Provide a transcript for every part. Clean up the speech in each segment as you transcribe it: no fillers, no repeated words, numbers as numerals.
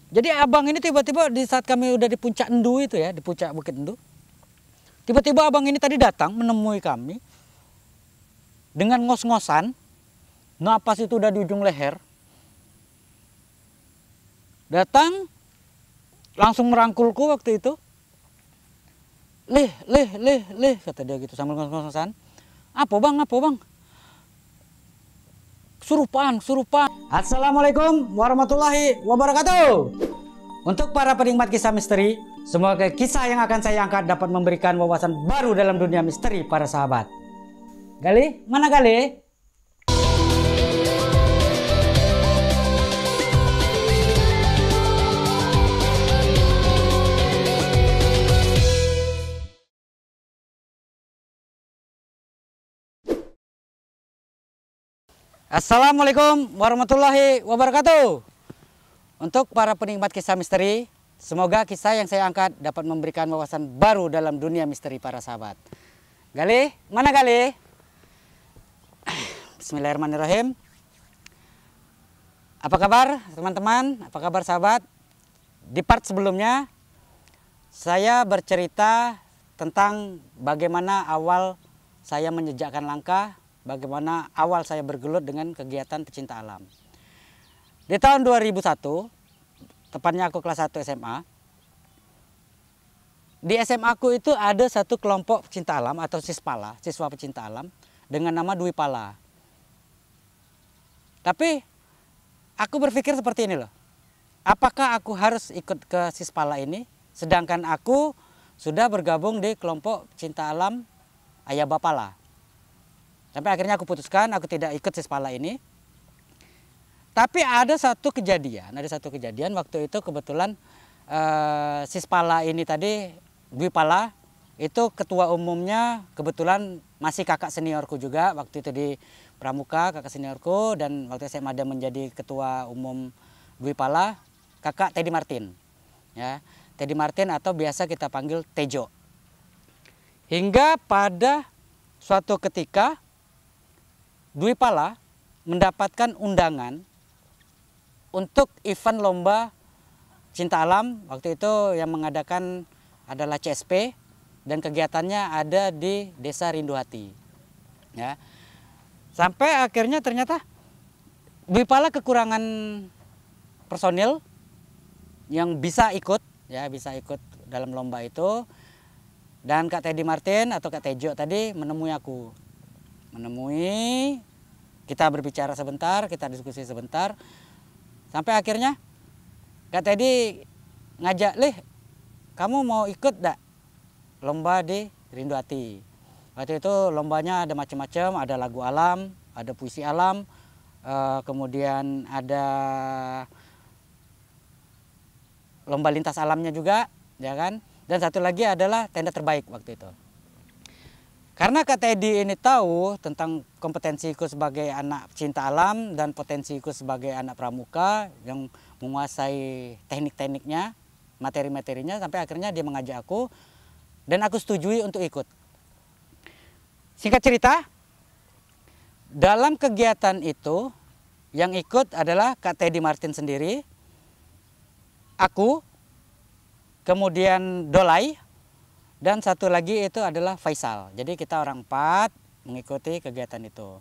Jadi abang ini tiba-tiba di saat kami udah di puncak Endu itu ya, di puncak Bukit Endu, tiba-tiba abang ini tadi datang menemui kami dengan ngos-ngosan, napas itu udah di ujung leher, datang langsung merangkulku waktu itu. Leh, kata dia gitu sambil ngos-ngosan. Apa bang? Kesurupan. Assalamualaikum warahmatullahi wabarakatuh. Untuk para penikmat kisah misteri, semoga kisah yang akan saya angkat dapat memberikan wawasan baru dalam dunia misteri para sahabat. Gali, mana Gali? Assalamualaikum warahmatullahi wabarakatuh. Untuk para penikmat kisah misteri, semoga kisah yang saya angkat dapat memberikan wawasan baru dalam dunia misteri para sahabat. Gali, mana Gali? Bismillahirrahmanirrahim. Apa kabar teman-teman? Apa kabar sahabat? Di part sebelumnya, saya bercerita tentang bagaimana awal saya menjejakkan langkah, bagaimana awal saya bergelut dengan kegiatan pecinta alam. Di tahun 2001, tepatnya aku kelas 1 SMA. Di SMA aku itu ada satu kelompok pecinta alam atau Sispala, siswa pecinta alam dengan nama Dwi Pala. Tapi aku berpikir seperti ini loh. Apakah aku harus ikut ke Sispala ini sedangkan aku sudah bergabung di kelompok pecinta alam Ayah Bapala. Sampai akhirnya aku putuskan aku tidak ikut Sispala ini. Tapi ada satu kejadian waktu itu kebetulan Sispala ini tadi, Dwi Pala, itu ketua umumnya kebetulan masih kakak seniorku juga waktu itu di Pramuka, kakak seniorku, dan waktu SMA dia menjadi ketua umum Dwi Pala, kakak Teddy Martin. Ya, Teddy Martin atau biasa kita panggil Tejo. Hingga pada suatu ketika Dwi Pala mendapatkan undangan untuk event lomba cinta alam. Waktu itu yang mengadakan adalah CSP dan kegiatannya ada di Desa Rindu Hati. Ya. Sampai akhirnya ternyata Dwi Pala kekurangan personil yang bisa ikut dalam lomba itu. Dan Kak Teddy Martin atau Kak Tejo tadi menemui aku. Kita berbicara sebentar, kita diskusi sebentar. Sampai akhirnya Kak Teddy ngajak, "Lih, kamu mau ikut gak lomba di Rindu Hati?" Waktu itu lombanya ada macam-macam, ada lagu alam, ada puisi alam, kemudian ada lomba lintas alamnya juga, ya kan? Dan satu lagi adalah tenda terbaik waktu itu. Karena Kak Teddy ini tahu tentang kompetensiku sebagai anak pecinta alam dan potensiku sebagai anak pramuka yang menguasai teknik-tekniknya, materi-materinya, sampai akhirnya dia mengajak aku dan aku setujui untuk ikut. Singkat cerita, dalam kegiatan itu yang ikut adalah Kak Teddy Martin sendiri, aku, kemudian Dolai, dan satu lagi itu adalah Faisal. Jadi kita orang 4 mengikuti kegiatan itu.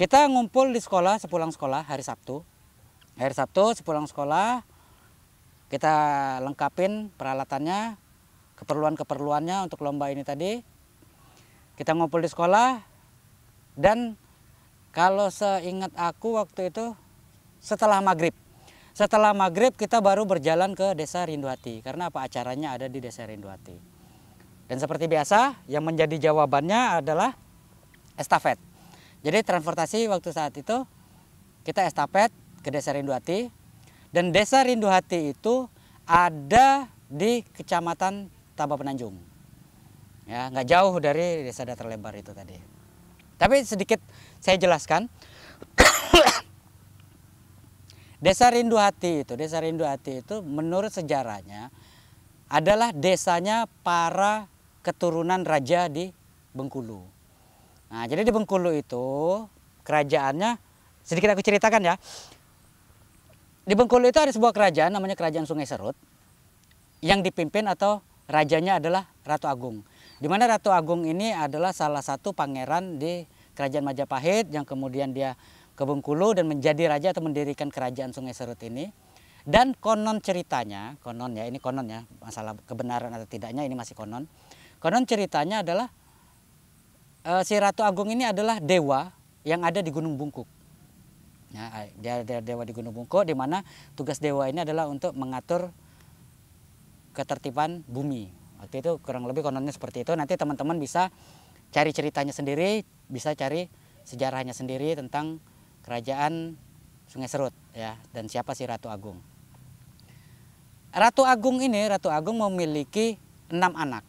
Kita ngumpul di sekolah sepulang sekolah hari Sabtu. Hari Sabtu sepulang sekolah kita lengkapin peralatannya, keperluan-keperluannya untuk lomba ini tadi. Kita ngumpul di sekolah dan kalau seingat aku waktu itu setelah maghrib. Setelah maghrib kita baru berjalan ke Desa Rindu Hati. Karena apa, acaranya ada di Desa Rindu Hati. Dan seperti biasa yang menjadi jawabannya adalah estafet. Jadi transportasi waktu saat itu kita estafet ke Desa Rindu Hati. Dan Desa Rindu Hati itu ada di Kecamatan Tabah Penanjung. Ya, nggak jauh dari Desa Datar Lebar itu tadi. Tapi sedikit saya jelaskan. Desa Rindu Hati itu menurut sejarahnya adalah desanya para keturunan raja di Bengkulu. Nah, jadi di Bengkulu itu kerajaannya sedikit aku ceritakan ya. Di Bengkulu itu ada sebuah kerajaan namanya Kerajaan Sungai Serut yang dipimpin atau rajanya adalah Ratu Agung. Di mana Ratu Agung ini adalah salah satu pangeran di Kerajaan Majapahit yang kemudian dia ke Bengkulu dan menjadi raja atau mendirikan Kerajaan Sungai Serut ini. Dan konon ceritanya, konon ya, ini konon ya, masalah kebenaran atau tidaknya ini masih konon. Konon ceritanya adalah si Ratu Agung ini adalah dewa yang ada di Gunung Bungkuk. Ya, dia dewa di Gunung Bungkuk, di mana tugas dewa ini adalah untuk mengatur ketertiban bumi. Waktu itu kurang lebih kononnya seperti itu. Nanti teman-teman bisa cari ceritanya sendiri, bisa cari sejarahnya sendiri tentang Kerajaan Sungai Serut ya, dan siapa si Ratu Agung. Ratu Agung ini, Ratu Agung memiliki 6 anak.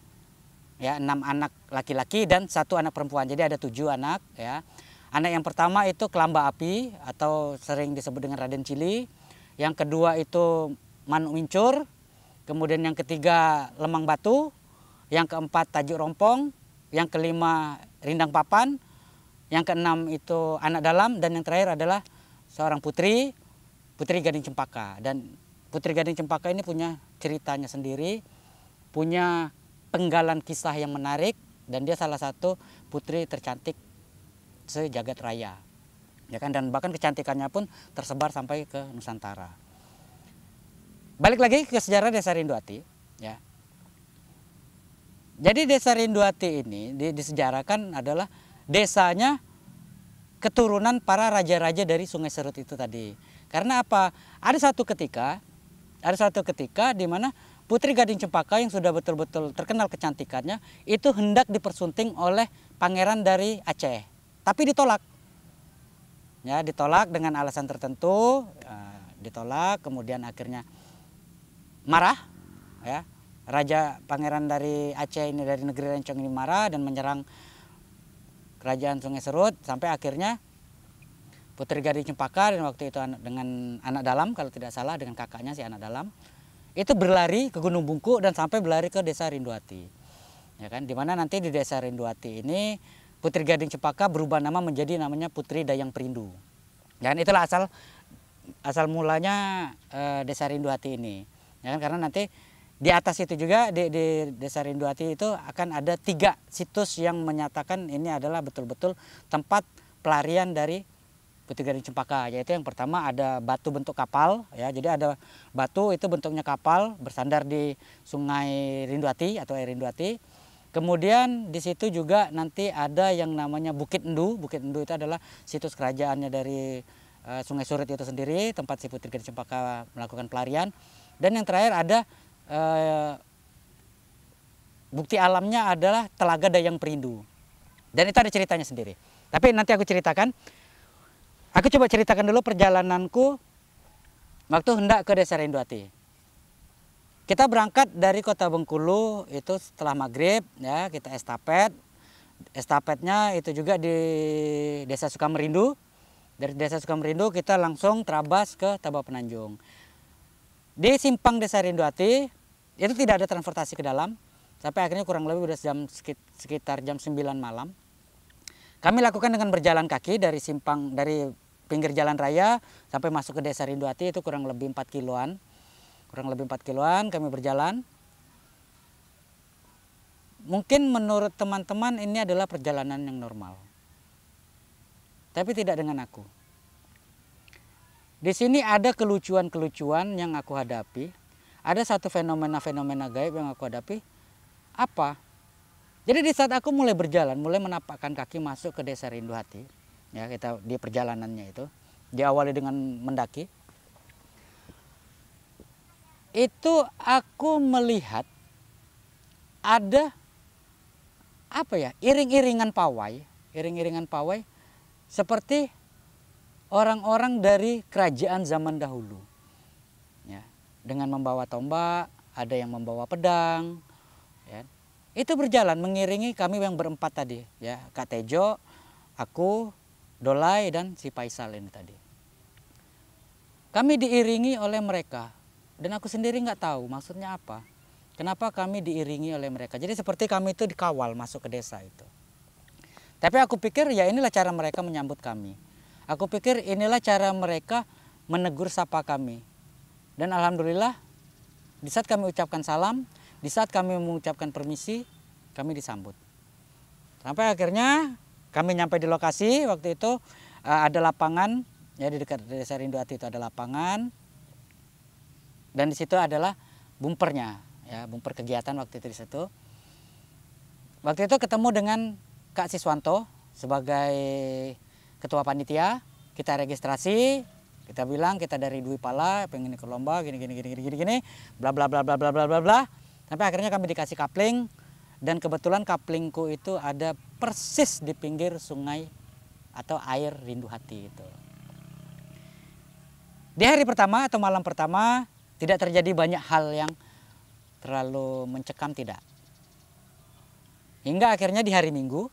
Ya, 6 anak laki-laki dan 1 anak perempuan. Jadi ada 7 anak ya. Anak yang pertama itu Kelamba Api atau sering disebut dengan Raden Cili. Yang kedua itu Manuk Mincur. Kemudian yang ketiga Lemang Batu. Yang keempat Tajuk Rompong. Yang kelima Rindang Papan. Yang keenam itu Anak Dalam. Dan yang terakhir adalah seorang putri, Putri Gading Cempaka. Dan Putri Gading Cempaka ini punya ceritanya sendiri, punya penggalan kisah yang menarik, dan dia salah satu putri tercantik sejagat raya. Ya kan, dan bahkan kecantikannya pun tersebar sampai ke Nusantara. Balik lagi ke sejarah Desa Rinduati, ya. Jadi Desa Rinduati ini disejarahkan adalah desanya keturunan para raja-raja dari Sungai Serut itu tadi. Karena apa? Ada satu ketika di mana Putri Gading Cempaka yang sudah betul-betul terkenal kecantikannya itu hendak dipersunting oleh pangeran dari Aceh, tapi ditolak. Ya, ditolak dengan alasan tertentu, ditolak, kemudian akhirnya marah, ya. Pangeran dari Aceh ini, dari negeri Rencong ini marah dan menyerang Kerajaan Sungai Serut sampai akhirnya Putri Gading Cempaka dan waktu itu dengan Anak Dalam, kalau tidak salah, dengan kakaknya si Anak Dalam, itu berlari ke Gunung Bungkuk dan sampai berlari ke Desa Rinduati. Ya kan, dimana nanti di Desa Rinduati ini Putri Gading Cempaka berubah nama menjadi namanya Putri Dayang Perindu. Dan itulah asal mulanya Desa Rinduati ini. Ya kan, karena nanti di atas itu juga di Desa Rinduati itu akan ada 3 situs yang menyatakan ini adalah betul-betul tempat pelarian dari Putri Gading Cempaka, yaitu yang pertama ada batu bentuk kapal, ya. Jadi ada batu itu bentuknya kapal bersandar di Sungai Rinduati atau air Rinduati. Kemudian di situ juga nanti ada yang namanya Bukit Endu. Bukit Endu itu adalah situs kerajaannya dari Sungai Serut itu sendiri, tempat si Putri Gading Cempaka melakukan pelarian. Dan yang terakhir ada bukti alamnya adalah Telaga Dayang Perindu. Dan itu ada ceritanya sendiri. Tapi nanti aku ceritakan. Aku coba ceritakan dulu perjalananku waktu hendak ke Desa Rinduati. Kita berangkat dari Kota Bengkulu itu setelah maghrib, ya, kita estafet. Estafetnya itu juga di Desa Sukamerindu. Dari Desa Sukamerindu kita langsung terabas ke Tabak Penanjung. Di simpang Desa Rinduati itu tidak ada transportasi ke dalam. Sampai akhirnya kurang lebih udah sekitar jam 9 malam. Kami lakukan dengan berjalan kaki dari pinggir jalan raya sampai masuk ke Desa Rinduati itu kurang lebih 4 kiloan. Kurang lebih 4 kiloan kami berjalan. Mungkin menurut teman-teman ini adalah perjalanan yang normal. Tapi tidak dengan aku. Di sini ada kelucuan-kelucuan yang aku hadapi. Ada satu fenomena-fenomena gaib yang aku hadapi. Apa? Jadi di saat aku mulai berjalan, mulai menapakkan kaki masuk ke Desa Rinduati, ya, kita di perjalanannya itu diawali dengan mendaki. Itu aku melihat ada iring-iringan pawai seperti orang-orang dari kerajaan zaman dahulu. Ya, dengan membawa tombak, ada yang membawa pedang, ya. Itu berjalan mengiringi kami yang berempat tadi, ya, Kak Tejo, aku, Dolai, dan si Faisal ini tadi. Kami diiringi oleh mereka dan aku sendiri nggak tahu maksudnya apa. Kenapa kami diiringi oleh mereka? Jadi seperti kami itu dikawal masuk ke desa itu. Tapi aku pikir ya inilah cara mereka menyambut kami. Aku pikir inilah cara mereka menegur sapa kami. Dan alhamdulillah di saat kami ucapkan salam, di saat kami mengucapkan permisi, kami disambut. Sampai akhirnya kami nyampe di lokasi. Waktu itu ada lapangan, ya, di dekat Desa Rinduhati itu ada lapangan. Dan di situ adalah bumpernya, ya, bumper kegiatan waktu itu di situ. Waktu itu ketemu dengan Kak Siswanto sebagai ketua panitia. Kita registrasi, kita bilang kita dari Dwi Pala, pengen ikut lomba gini, bla bla bla bla bla bla bla bla. Sampai akhirnya kami dikasih kapling, dan kebetulan kaplingku itu ada persis di pinggir sungai atau air Rinduhati itu. Di hari pertama atau malam pertama tidak terjadi banyak hal yang terlalu mencekam, tidak. Hingga akhirnya di hari Minggu.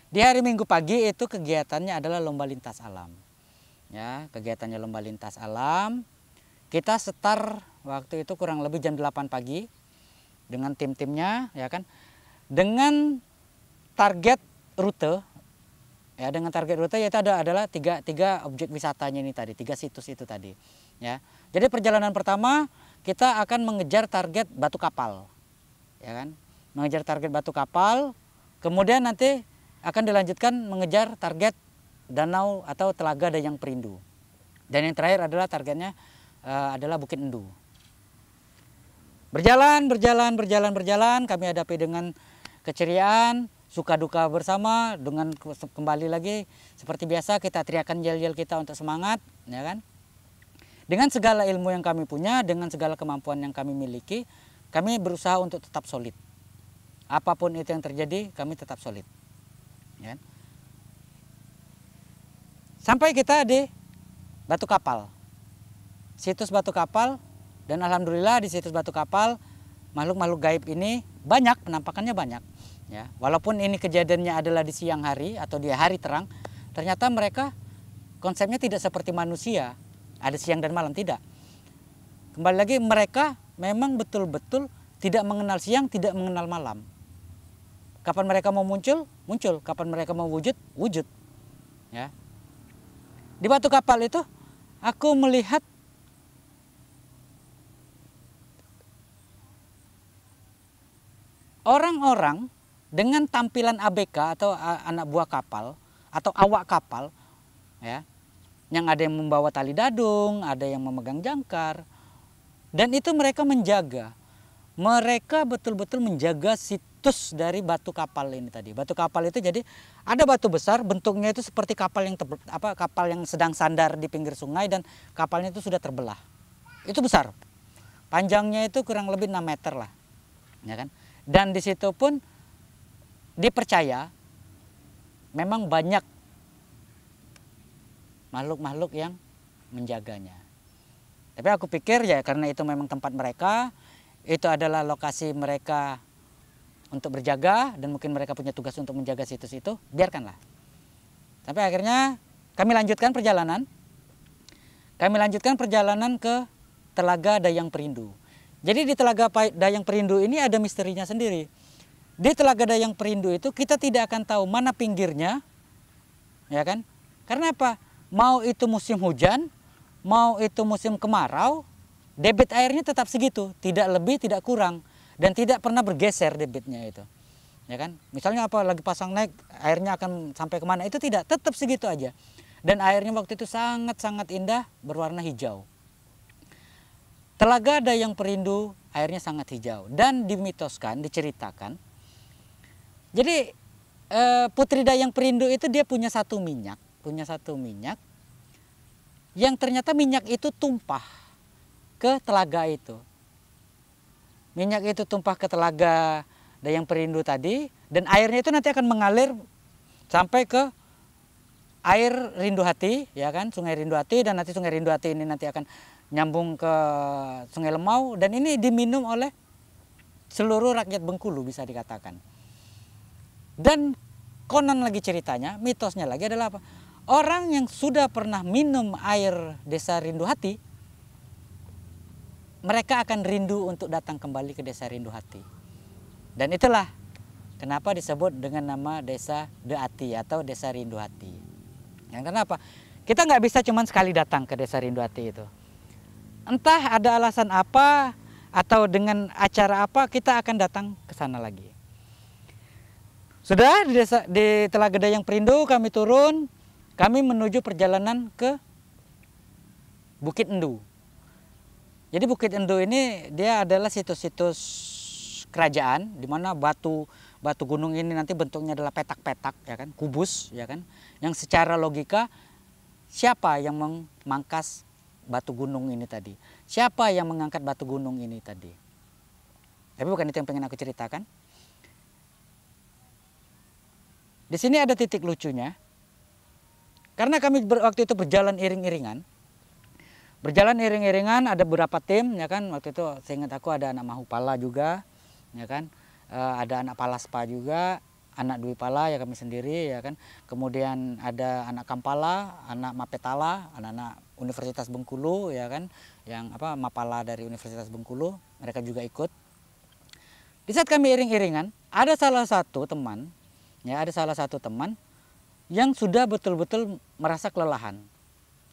Di hari Minggu pagi itu kegiatannya adalah lomba lintas alam. Ya, kegiatannya lomba lintas alam. Kita start waktu itu kurang lebih jam 8 pagi dengan tim-timnya, ya kan. Dengan target rute, ya, dengan target rute yaitu adalah tiga objek wisatanya ini tadi, 3 situs itu tadi, ya. Jadi perjalanan pertama kita akan mengejar target Batu Kapal, ya kan. Mengejar target Batu Kapal, kemudian nanti akan dilanjutkan mengejar target danau atau Telaga Dayang Perindu. Dan yang terakhir adalah targetnya adalah Bukit Endu. Berjalan, kami hadapi dengan keceriaan, suka duka bersama, dengan kembali lagi seperti biasa kita teriakan yel-yel kita untuk semangat, ya kan. Dengan segala ilmu yang kami punya, dengan segala kemampuan yang kami miliki, kami berusaha untuk tetap solid. Apapun itu yang terjadi, kami tetap solid. Ya. Sampai kita di Batu Kapal, situs Batu Kapal, dan alhamdulillah di situs Batu Kapal makhluk-makhluk gaib ini banyak, penampakannya banyak. Ya, walaupun ini kejadiannya adalah di siang hari atau di hari terang, ternyata mereka konsepnya tidak seperti manusia, ada siang dan malam, tidak. Kembali lagi mereka memang betul-betul tidak mengenal siang, tidak mengenal malam. Kapan mereka mau muncul, muncul. Kapan mereka mau wujud, wujud. Ya. Di Batu Kapal itu, aku melihat orang-orang dengan tampilan ABK atau anak buah kapal atau awak kapal, ya, yang ada yang membawa tali dadung, ada yang memegang jangkar, dan itu mereka menjaga. Mereka betul-betul menjaga situs dari batu kapal ini tadi. Batu kapal itu jadi ada batu besar, bentuknya itu seperti kapal yang sedang sandar di pinggir sungai, dan kapalnya itu sudah terbelah. Itu besar. Panjangnya itu kurang lebih 6 meter lah. Ya kan? Dan di situ pun dipercaya memang banyak makhluk-makhluk yang menjaganya. Tapi aku pikir ya karena itu memang tempat mereka, itu adalah lokasi mereka untuk berjaga, dan mungkin mereka punya tugas untuk menjaga situs itu, biarkanlah. Sampai akhirnya kami lanjutkan perjalanan. Kami lanjutkan perjalanan ke Telaga Dayang Perindu. Jadi di Telaga Dayang Perindu ini ada misterinya sendiri. Di Telaga Dayang Perindu itu kita tidak akan tahu mana pinggirnya, ya kan? Karena apa? Mau itu musim hujan, mau itu musim kemarau, debit airnya tetap segitu, tidak lebih, tidak kurang, dan tidak pernah bergeser debitnya itu, ya kan? Misalnya apa lagi pasang naik, airnya akan sampai kemana, itu tidak, tetap segitu aja. Dan airnya waktu itu sangat-sangat indah, berwarna hijau. Telaga Dayang Perindu airnya sangat hijau, dan dimitoskan, diceritakan. Jadi Putri Dayang Perindu itu dia punya satu minyak, yang ternyata minyak itu tumpah ke telaga itu. Minyak itu tumpah ke Telaga Dayang Perindu tadi, dan airnya itu nanti akan mengalir sampai ke air Rinduhati, ya kan, Sungai Rinduhati, dan nanti Sungai Rinduhati ini nanti akan nyambung ke Sungai Lemau, dan ini diminum oleh seluruh rakyat Bengkulu bisa dikatakan. Dan konon lagi ceritanya, mitosnya lagi adalah apa? Orang yang sudah pernah minum air Desa Rinduhati, mereka akan rindu untuk datang kembali ke Desa Rinduhati. Dan itulah kenapa disebut dengan nama Desa Deati atau Desa Rinduhati. Yang kenapa? kita nggak bisa cuman sekali datang ke Desa Rinduhati itu. Entah ada alasan apa atau dengan acara apa kita akan datang ke sana lagi. Sudah di Telaga Dayang Perindo kami turun, kami menuju perjalanan ke Bukit Endu. Jadi Bukit Endu ini dia adalah situs-situs kerajaan di mana batu gunung ini nanti bentuknya adalah petak-petak, ya kan, kubus, ya kan, yang secara logika siapa yang memangkas batu gunung ini tadi, siapa yang mengangkat batu gunung ini tadi. Tapi bukan itu yang pengen aku ceritakan. Di sini ada titik lucunya, karena kami waktu itu berjalan iring-iringan. Berjalan iring-iringan, ada beberapa tim, ya kan, waktu itu seingat aku ada anak Mahupala juga, ya kan, ada anak Palaspa juga, anak Dwi Pala ya kami sendiri, ya kan, kemudian ada anak Kampala, anak Mapetala, anak-anak Universitas Bengkulu, ya kan, yang Mapala dari Universitas Bengkulu, mereka juga ikut. Di saat kami iring-iringan, ada salah satu teman yang sudah betul-betul merasa kelelahan.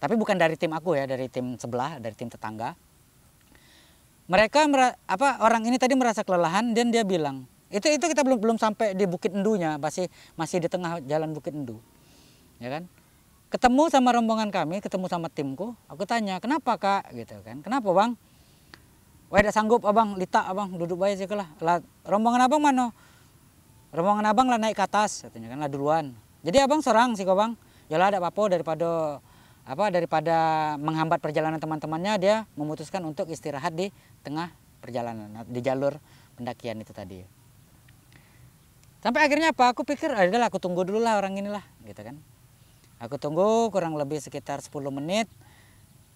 Tapi bukan dari tim aku ya, dari tim sebelah, dari tim tetangga. Mereka orang ini tadi merasa kelelahan dan dia bilang, itu kita belum sampai di Bukit Endunya, masih di tengah jalan Bukit Endu. Ya kan? Ketemu sama rombongan kami, ketemu sama timku, aku tanya, "Kenapa, Kak?" gitu kan. "Kenapa, Bang?" "Wah, tidak sanggup, Abang, lita Abang, duduk baik sih lah." "Lah, rombongan Abang mana?" "Rombongan Abang lah naik ke atas," katanya kan, "lah duluan." "Jadi Abang sorang sih kok, Bang." "Yalah, ada apa-apa daripada menghambat perjalanan teman-temannya, dia memutuskan untuk istirahat di tengah perjalanan, di jalur pendakian itu tadi." Sampai akhirnya apa? Aku pikir, adalah aku tunggu dulu lah orang inilah, gitu kan. Aku tunggu kurang lebih sekitar 10 menit.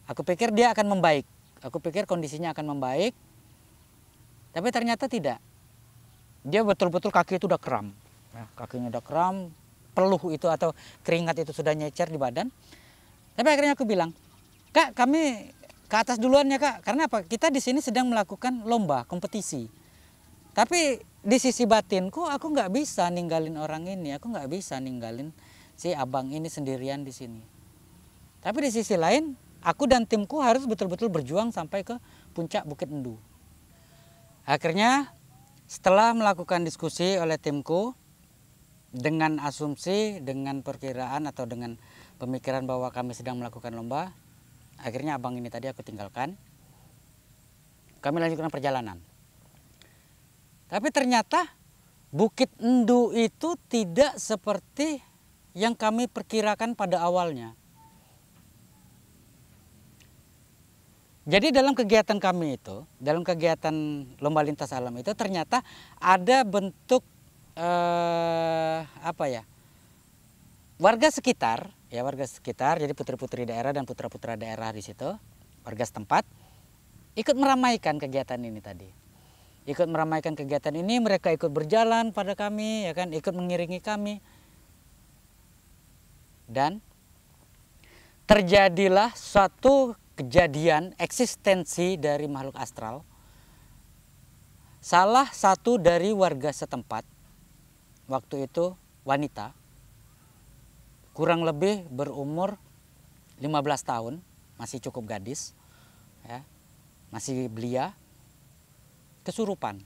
Aku pikir dia akan membaik. Aku pikir kondisinya akan membaik. Tapi ternyata tidak. Dia betul-betul kaki itu udah kram. Ya, kakinya udah kram, peluh itu atau keringat itu sudah nyecer di badan. Tapi akhirnya aku bilang, "Kak, kami ke atas duluan ya, Kak. Karena apa? Kita di sini sedang melakukan lomba, kompetisi. Tapi di sisi batinku aku nggak bisa ninggalin orang ini. Aku nggak bisa ninggalin si abang ini sendirian di sini. Tapi di sisi lain, aku dan timku harus betul-betul berjuang sampai ke puncak Bukit Endu." Akhirnya setelah melakukan diskusi oleh timku dengan asumsi, dengan perkiraan atau dengan pemikiran bahwa kami sedang melakukan lomba, akhirnya abang ini tadi aku tinggalkan. Kami lanjutkan perjalanan. Tapi ternyata Bukit Endu itu tidak seperti yang kami perkirakan pada awalnya. Jadi dalam kegiatan kami itu, dalam kegiatan lomba lintas alam itu ternyata ada bentuk warga sekitar, jadi putri-putri daerah dan putra-putra daerah di situ, warga setempat, ikut meramaikan kegiatan ini tadi. Ikut meramaikan kegiatan ini, mereka ikut berjalan pada kami, ya kan, ikut mengiringi kami. Dan terjadilah suatu kejadian eksistensi dari makhluk astral. Salah satu dari warga setempat, waktu itu wanita, kurang lebih berumur 15 tahun, masih cukup gadis, ya, masih belia, kesurupan.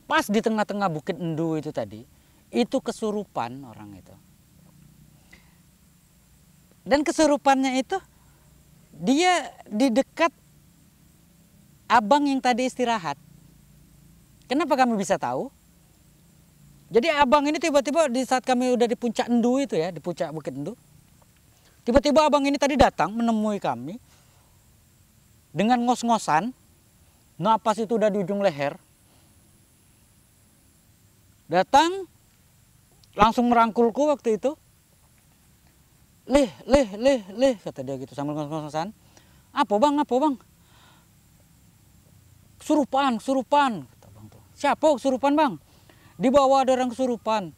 Pas di tengah-tengah Bukit Endu itu tadi, itu kesurupan orang itu. Dan kesurupannya itu, dia di dekat abang yang tadi istirahat. Kenapa kami bisa tahu? Jadi abang ini tiba-tiba di saat kami udah di puncak Endu itu ya, di puncak Bukit Endu, tiba-tiba abang ini tadi datang menemui kami dengan ngos-ngosan, napas itu udah di ujung leher. Datang, langsung merangkulku waktu itu. Leh, kata dia gitu sambil ngos-ngosan. Apa bang? Kesurupan, kata bang tuh. Siapa kesurupan bang? Di bawah ada orang kesurupan.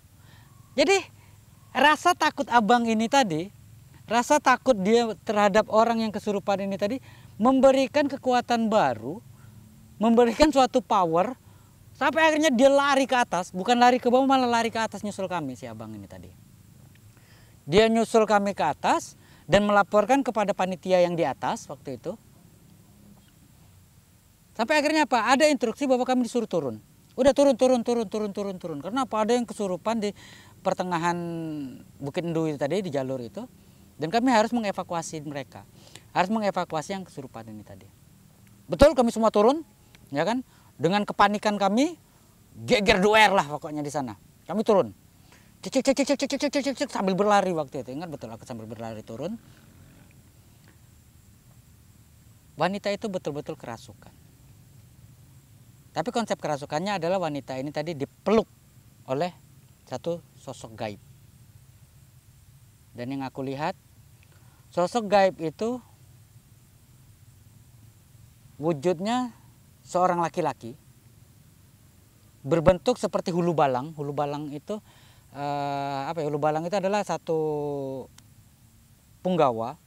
Jadi rasa takut abang ini tadi, rasa takut dia terhadap orang yang kesurupan ini tadi memberikan kekuatan baru, memberikan suatu power, sampai akhirnya dia lari ke atas, bukan lari ke bawah malah lari ke atas nyusul kami si abang ini tadi. Dia nyusul kami ke atas dan melaporkan kepada panitia yang di atas waktu itu. Sampai akhirnya apa? Ada instruksi bahwa kami disuruh turun. Udah turun. Karena apa? Ada yang kesurupan di pertengahan Bukit Endu itu tadi, di jalur itu. Dan kami harus mengevakuasi mereka. Harus mengevakuasi yang kesurupan ini tadi. Betul, kami semua turun, ya kan? Dengan kepanikan kami, geger duer lah pokoknya di sana. Kami turun. Cek sambil berlari waktu itu. Ingat betul, aku sambil berlari turun. Wanita itu betul-betul kerasukan. Tapi konsep kerasukannya adalah wanita ini tadi dipeluk oleh satu sosok gaib. Dan yang aku lihat, sosok gaib itu wujudnya seorang laki-laki berbentuk seperti hulu balang. Hulu balang itu hulu balang itu adalah satu punggawa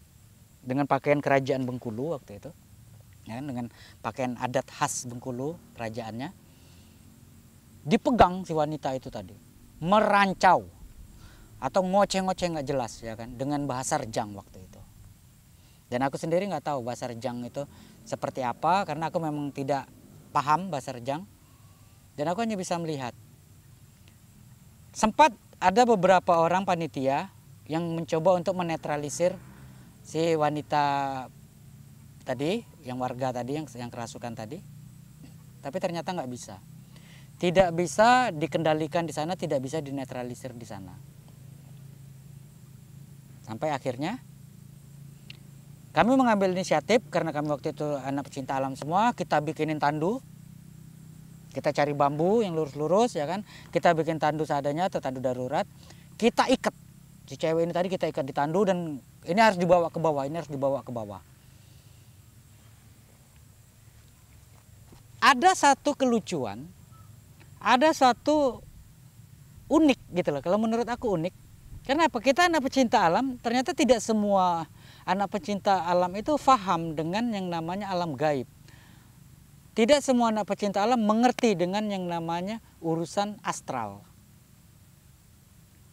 dengan pakaian kerajaan Bengkulu waktu itu. Ya, dengan pakaian adat khas Bengkulu kerajaannya, dipegang si wanita itu tadi, merancau atau ngoceh-ngoceh nggak jelas, ya kan, dengan bahasa Rejang waktu itu. Dan aku sendiri nggak tahu bahasa Rejang itu seperti apa, karena aku memang tidak paham bahasa Rejang, dan aku hanya bisa melihat. Sempat ada beberapa orang panitia yang mencoba untuk menetralisir si wanita tadi, yang warga tadi, yang kerasukan tadi, tapi ternyata nggak bisa. Tidak bisa dikendalikan di sana, tidak bisa dinetralisir di sana. Sampai akhirnya kami mengambil inisiatif, karena kami waktu itu anak pecinta alam semua, kita bikinin tandu. Kita cari bambu yang lurus-lurus, ya kan. Kita bikin tandu seadanya atau tandu darurat. Kita ikat. Si cewek ini tadi kita ikat di tandu, dan ini harus dibawa ke bawah, ini harus dibawa ke bawah. Ada satu kelucuan, ada satu unik gitu loh. Kalau menurut aku unik. Kenapa? Kita anak pecinta alam, ternyata tidak semua anak pecinta alam itu paham dengan yang namanya alam gaib. Tidak semua anak pecinta alam mengerti dengan yang namanya urusan astral.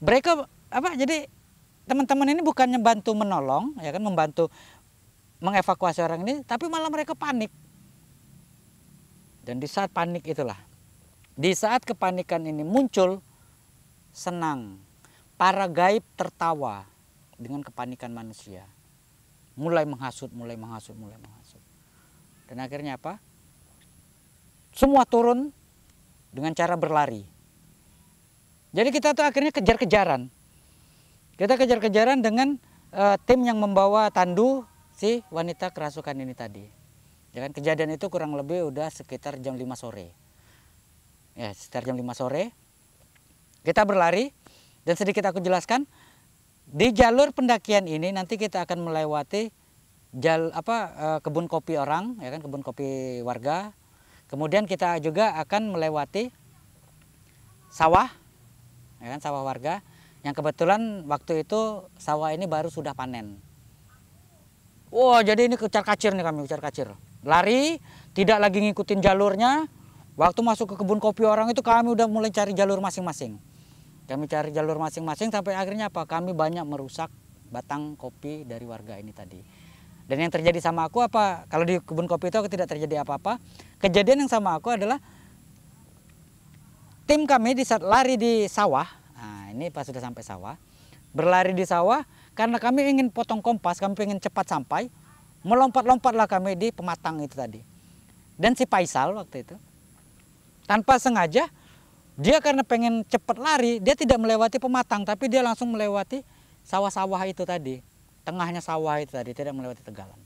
Mereka jadi teman-teman ini bukannya bantu menolong, ya kan, membantu mengevakuasi orang ini, tapi malah mereka panik. Dan di saat panik itulah, di saat kepanikan ini muncul, senang, para gaib tertawa dengan kepanikan manusia. Mulai menghasut. Dan akhirnya apa? Semua turun dengan cara berlari. Jadi kita tuh akhirnya kejar-kejaran. Kita kejar-kejaran dengan tim yang membawa tandu si wanita kerasukan ini tadi. Ya kan, kejadian itu kurang lebih udah sekitar jam 5 sore. Ya, sekitar jam 5 sore. Kita berlari, dan sedikit aku jelaskan, di jalur pendakian ini nanti kita akan melewati kebun kopi orang, ya kan, kebun kopi warga. Kemudian kita juga akan melewati sawah, ya kan, sawah warga, yang kebetulan waktu itu sawah ini baru sudah panen. Wah, jadi ini ucar-kacir nih, kami ucar-kacir. Lari, tidak lagi ngikutin jalurnya. Waktu masuk ke kebun kopi orang itu kami udah mulai cari jalur masing-masing. Kami cari jalur masing-masing sampai akhirnya apa? Kami banyak merusak batang kopi dari warga ini tadi. Dan yang terjadi sama aku apa? Kalau di kebun kopi itu aku tidak terjadi apa-apa. Kejadian yang sama aku adalah tim kami di saat lari di sawah. Nah, ini pas sudah sampai sawah. Berlari di sawah karena kami ingin potong kompas, kami ingin cepat sampai. Melompat-lompatlah kami di pematang itu tadi. Dan si Faisal waktu itu, tanpa sengaja, dia karena pengen cepat lari, dia tidak melewati pematang, tapi dia langsung melewati sawah-sawah itu tadi. Tengahnya sawah itu tadi, tidak melewati tegalan.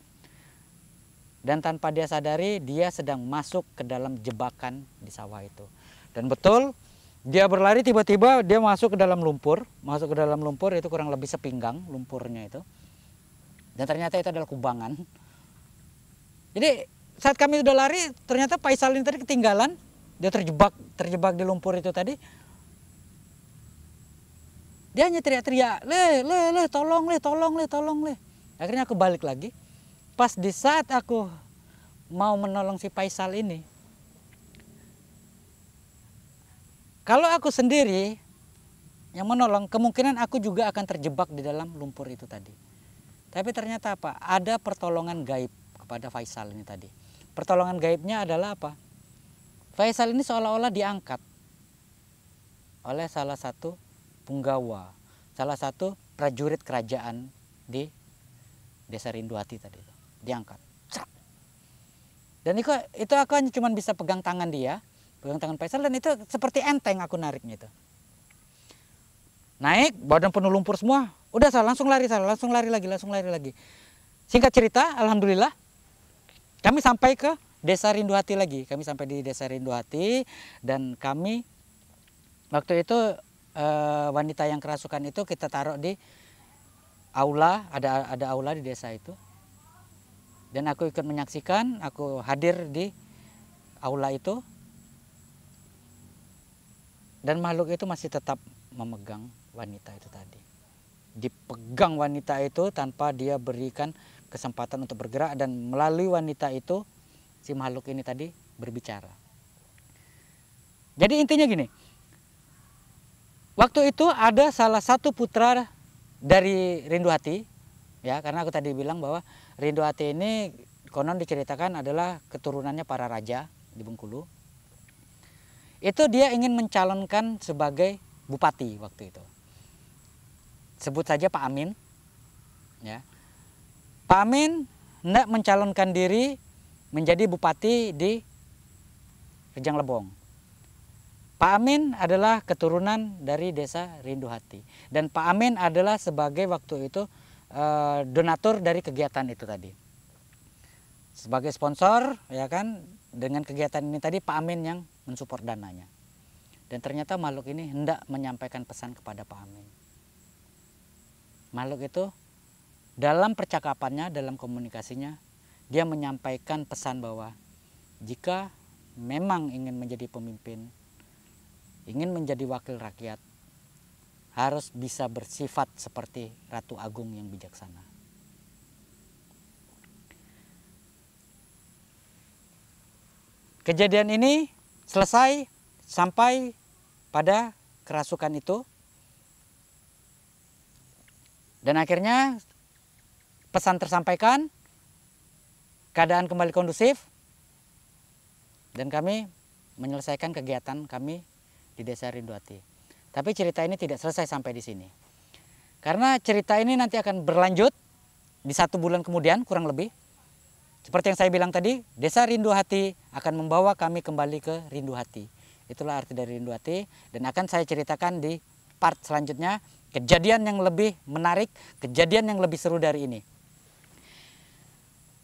Dan tanpa dia sadari, dia sedang masuk ke dalam jebakan di sawah itu. Dan betul, dia berlari, tiba-tiba dia masuk ke dalam lumpur. Masuk ke dalam lumpur itu kurang lebih sepinggang lumpurnya itu. Dan ternyata itu adalah kubangan. Jadi saat kami udah lari, ternyata Faisal ini tadi ketinggalan. Dia terjebak di lumpur itu tadi. Dia hanya teriak-teriak, le, tolong le. Akhirnya aku balik lagi. Pas di saat aku mau menolong si Faisal ini, kalau aku sendiri yang menolong, kemungkinan aku juga akan terjebak di dalam lumpur itu tadi. Tapi ternyata apa? Ada pertolongan gaib kepada Faisal ini tadi. Pertolongan gaibnya adalah apa? Faisal ini seolah-olah diangkat oleh salah satu punggawa, salah satu prajurit kerajaan di Desa Rinduhati tadi. Diangkat. Dan itu aku hanya cuma bisa pegang tangan dia, pegang tangan Faisal, dan itu seperti enteng aku nariknya itu. Naik, badan penuh lumpur semua. Udah langsung lari lagi. Singkat cerita, alhamdulillah kami sampai ke Desa Rinduhati lagi. Kami sampai di Desa Rinduhati dan kami waktu itu wanita yang kerasukan itu kita taruh di aula, ada aula di desa itu. Dan aku ikut menyaksikan, aku hadir di aula itu. Dan makhluk itu masih tetap memegang wanita itu tadi. Dipegang wanita itu tanpa dia berikan kesempatan untuk bergerak, dan melalui wanita itu si makhluk ini tadi berbicara. Jadi intinya gini, waktu itu ada salah satu putra dari Rinduhati, ya, karena aku tadi bilang bahwa Rinduhati ini konon diceritakan adalah keturunannya para raja di Bengkulu. Itu dia ingin mencalonkan sebagai bupati waktu itu. Sebut saja Pak Amin, ya. Pak Amin hendak mencalonkan diri menjadi bupati di Rejang Lebong. Pak Amin adalah keturunan dari Desa Rinduhati, dan Pak Amin adalah sebagai waktu itu donatur dari kegiatan itu tadi. Sebagai sponsor, ya kan, dengan kegiatan ini tadi Pak Amin yang mensupport dananya. Dan ternyata makhluk ini hendak menyampaikan pesan kepada Pak Amin. Makhluk itu dalam percakapannya, dalam komunikasinya, dia menyampaikan pesan bahwa jika memang ingin menjadi pemimpin, ingin menjadi wakil rakyat, harus bisa bersifat seperti Ratu Agung yang bijaksana. Kejadian ini selesai sampai pada kerasukan itu. Dan akhirnya pesan tersampaikan, keadaan kembali kondusif, dan kami menyelesaikan kegiatan kami di Desa Rinduhati. Tapi cerita ini tidak selesai sampai di sini. Karena cerita ini nanti akan berlanjut di 1 bulan kemudian kurang lebih. Seperti yang saya bilang tadi, Desa Rinduhati akan membawa kami kembali ke Rinduhati. Itulah arti dari Rinduhati, dan akan saya ceritakan di part selanjutnya, kejadian yang lebih menarik, kejadian yang lebih seru dari ini.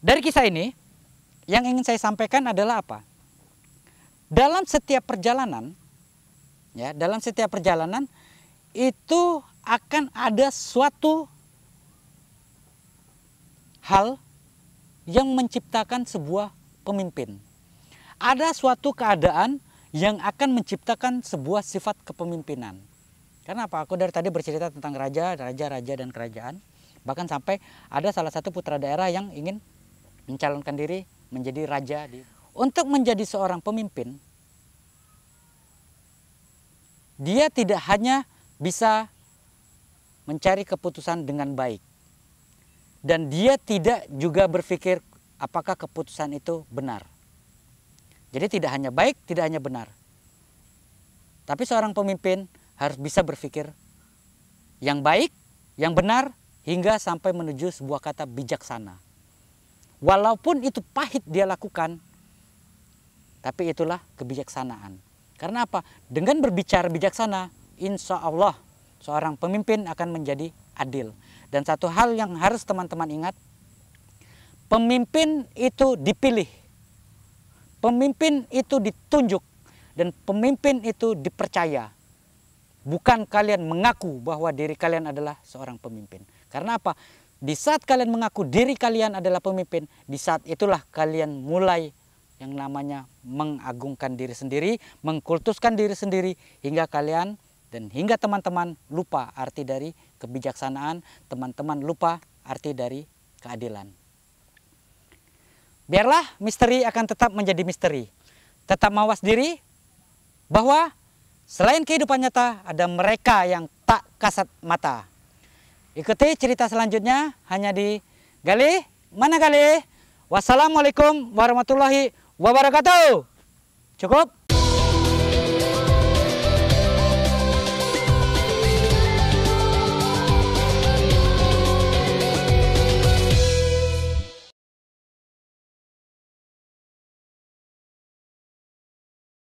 Dari kisah ini, yang ingin saya sampaikan adalah apa? Dalam setiap perjalanan, ya, dalam setiap perjalanan itu akan ada suatu hal yang menciptakan sebuah pemimpin. Ada suatu keadaan yang akan menciptakan sebuah sifat kepemimpinan. Karena apa? Aku dari tadi bercerita tentang raja, dan kerajaan. Bahkan sampai ada salah satu putra daerah yang ingin mencalonkan diri menjadi raja. Untuk menjadi seorang pemimpin, dia tidak hanya bisa mencari keputusan dengan baik. Dan dia tidak juga berpikir apakah keputusan itu benar. Jadi tidak hanya baik, tidak hanya benar. Tapi seorang pemimpin harus bisa berpikir yang baik, yang benar, hingga sampai menuju sebuah kata bijaksana. Walaupun itu pahit dia lakukan, tapi itulah kebijaksanaan. Karena apa? Dengan berbicara bijaksana, insya Allah seorang pemimpin akan menjadi adil. Dan satu hal yang harus teman-teman ingat, pemimpin itu dipilih, pemimpin itu ditunjuk, dan pemimpin itu dipercaya. Bukan kalian mengaku bahwa diri kalian adalah seorang pemimpin. Karena apa? Di saat kalian mengaku diri kalian adalah pemimpin, di saat itulah kalian mulai yang namanya mengagungkan diri sendiri, mengkultuskan diri sendiri, hingga kalian dan hingga teman-teman lupa arti dari kebijaksanaan, teman-teman lupa arti dari keadilan. Biarlah misteri akan tetap menjadi misteri. Tetap mawas diri bahwa selain kehidupan nyata, ada mereka yang tak kasat mata. Ikuti cerita selanjutnya hanya di Galih. Mana Galih? Wassalamualaikum warahmatullahi wabarakatuh. Cukup?